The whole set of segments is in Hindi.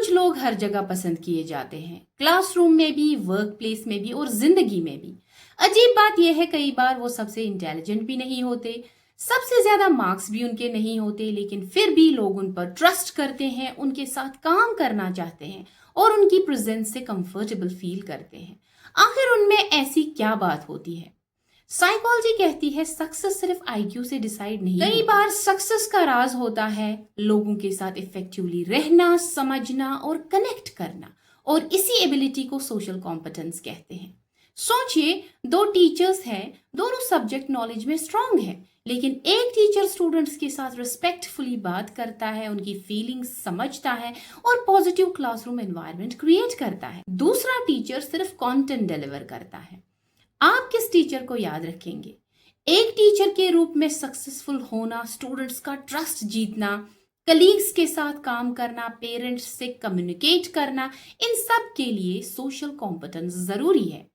कुछ लोग हर जगह पसंद किए जाते हैं, क्लासरूम में भी, वर्क प्लेस में भी और जिंदगी में भी। अजीब बात यह है, कई बार वो सबसे इंटेलिजेंट भी नहीं होते, सबसे ज्यादा मार्क्स भी उनके नहीं होते, लेकिन फिर भी लोग उन पर ट्रस्ट करते हैं, उनके साथ काम करना चाहते हैं और उनकी प्रेजेंस से कंफर्टेबल फील करते हैं। आखिर उनमें ऐसी क्या बात होती है? साइकोलॉजी कहती है सक्सेस सिर्फ आईक्यू से डिसाइड नहीं, कई बार सक्सेस का राज होता है लोगों के साथ इफेक्टिवली रहना, समझना और कनेक्ट करना, और इसी एबिलिटी को सोशल कॉम्पिटेंस कहते हैं। सोचिए, दो टीचर्स हैं, दोनों सब्जेक्ट नॉलेज में स्ट्रांग है, लेकिन एक टीचर स्टूडेंट्स के साथ रिस्पेक्टफुली बात करता है, उनकी फीलिंग्स समझता है और पॉजिटिव क्लासरूम एनवायरनमेंट क्रिएट करता है। दूसरा टीचर सिर्फ कंटेंट डिलीवर करता है। आप किस टीचर को याद रखेंगे? एक टीचर के रूप में सक्सेसफुल होना, स्टूडेंट्स का ट्रस्ट जीतना, कलीग्स के साथ काम करना, पेरेंट्स से कम्युनिकेट करना, इन सब के लिए सोशल कॉम्पिटेंस जरूरी है।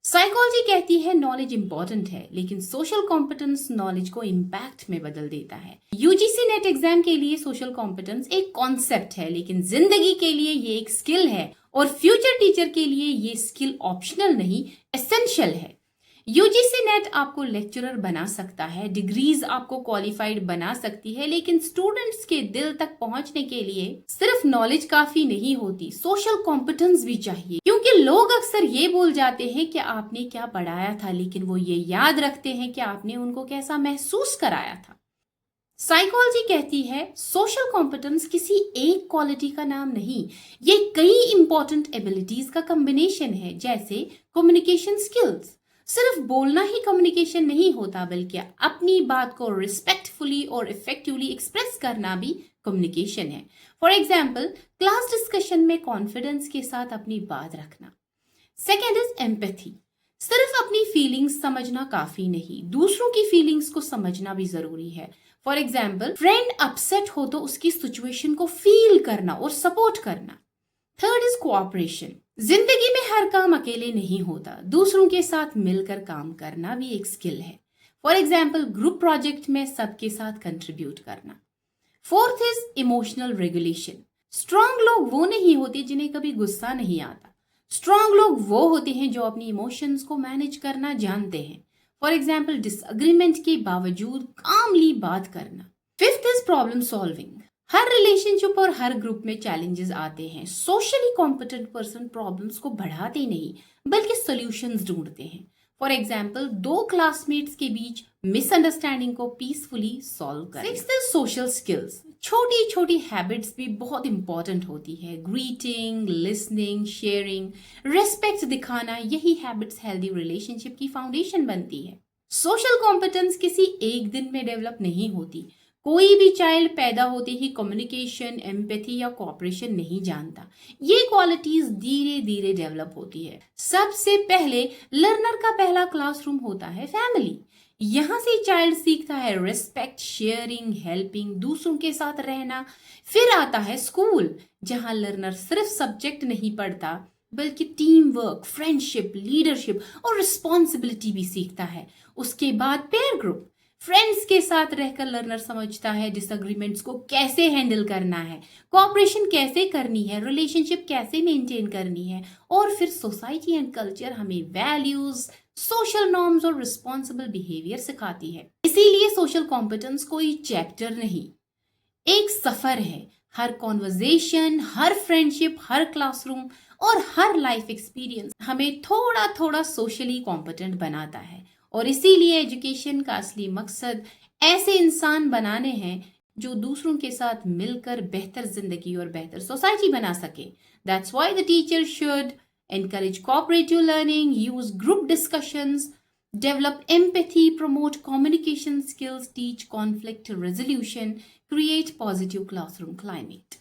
साइकोलॉजी कहती है नॉलेज इंपॉर्टेंट है, लेकिन सोशल कॉम्पिटेंस नॉलेज को इम्पैक्ट में बदल देता है। यूजीसी नेट एग्जाम के लिए सोशल कॉम्पिटेंस एक कॉन्सेप्ट है, लेकिन जिंदगी के लिए ये एक स्किल है, और फ्यूचर टीचर के लिए ये स्किल ऑप्शनल नहीं, एसेंशियल है। यूजीसी नेट आपको लेक्चरर बना सकता है, डिग्रीज आपको क्वालिफाइड बना सकती है, लेकिन स्टूडेंट्स के दिल तक पहुंचने के लिए सिर्फ नॉलेज काफी नहीं होती, सोशल कॉम्पिटेंस भी चाहिए। क्योंकि लोग अक्सर ये भूल जाते हैं कि आपने क्या पढ़ाया था, लेकिन वो ये याद रखते हैं कि आपने उनको कैसा महसूस कराया था। साइकोलॉजी कहती है सोशल कॉम्पिटेंस किसी एक क्वालिटी का नाम नहीं, ये कई इंपॉर्टेंट एबिलिटीज का कॉम्बिनेशन है, जैसे कम्युनिकेशन स्किल्स। सिर्फ बोलना ही कम्युनिकेशन नहीं होता, बल्कि अपनी बात को रिस्पेक्टफुली और इफेक्टिवली एक्सप्रेस करना भी कम्युनिकेशन है। फॉर एग्जाम्पल, क्लास डिस्कशन में कॉन्फिडेंस के साथ अपनी बात रखना। Second is empathy. सिर्फ अपनी फीलिंग्स समझना काफी नहीं, दूसरों की फीलिंग्स को समझना भी जरूरी है। फॉर एग्जाम्पल, फ्रेंड अपसेट हो तो उसकी सिचुएशन को फील करना और सपोर्ट करना। Third is cooperation. जिंदगी में हर काम अकेले नहीं होता, दूसरों के साथ मिलकर काम करना भी एक स्किल है। फॉर एग्जाम्पल, ग्रुप प्रोजेक्ट में सबके साथ कंट्रीब्यूट करना। Fourth is emotional regulation. Strong लोग वो नहीं होते जिन्हें कभी गुस्सा नहीं आता, स्ट्रांग लोग वो होते हैं जो अपनी इमोशंस को मैनेज करना जानते हैं। फॉर एग्जाम्पल, डिसएग्रीमेंट के बावजूद कामली बात करना। Fifth is problem solving. Her relationship और हर ग्रुप में चैलेंजेस आते हैं, सोशली कॉम्पिटेंट पर्सन प्रॉब्लम्स को बढ़ाते नहीं बल्कि सॉल्यूशंस ढूंढते हैं। फॉर एग्जाम्पल, दो क्लासमेट्स के बीच मिसअंडरस्टैंडिंग को पीसफुली सॉल्व करें। Sixth is social skills. छोटी छोटी हैबिट्स भी बहुत इंपॉर्टेंट होती है, ग्रीटिंग, लिसनिंग, शेयरिंग, रिस्पेक्ट दिखाना, यही हैबिट्स हेल्दी रिलेशनशिप की फाउंडेशन बनती है। सोशल कॉम्पिटेंस किसी एक दिन में डेवलप नहीं होती। कोई भी चाइल्ड पैदा होते ही कम्युनिकेशन, एम्पैथी या कोऑपरेशन नहीं जानता, ये क्वालिटीज धीरे धीरे डेवलप होती है। सबसे पहले लर्नर का पहला क्लासरूम होता है फैमिली। यहाँ से चाइल्ड सीखता है रिस्पेक्ट, शेयरिंग, हेल्पिंग, दूसरों के साथ रहना। फिर आता है स्कूल, जहाँ लर्नर सिर्फ सब्जेक्ट नहीं पढ़ता बल्कि टीम वर्क, फ्रेंडशिप, लीडरशिप और रिस्पॉन्सिबिलिटी भी सीखता है। उसके बाद पेयर ग्रुप, फ्रेंड्स के साथ रहकर लर्नर समझता है डिसएग्रीमेंट्स को कैसे हैंडल करना है, कोऑपरेशन कैसे करनी है, रिलेशनशिप कैसे मेंटेन करनी है। और फिर सोसाइटी एंड कल्चर हमें वैल्यूज, सोशल नॉर्म्स और रिस्पॉन्सिबल बिहेवियर सिखाती है। इसीलिए सोशल कॉम्पिटेंस कोई चैप्टर नहीं, एक सफर है। हर कॉन्वर्जेशन, हर फ्रेंडशिप, हर क्लासरूम और हर लाइफ एक्सपीरियंस हमें थोड़ा थोड़ा सोशली कॉम्पिटेंट बनाता है। और इसीलिए एजुकेशन का असली मकसद ऐसे इंसान बनाने हैं जो दूसरों के साथ मिलकर बेहतर जिंदगी और बेहतर सोसाइटी बना सके। That's why the teacher should encourage cooperative learning, use group discussions, develop empathy, promote communication skills, teach conflict resolution, create positive classroom climate.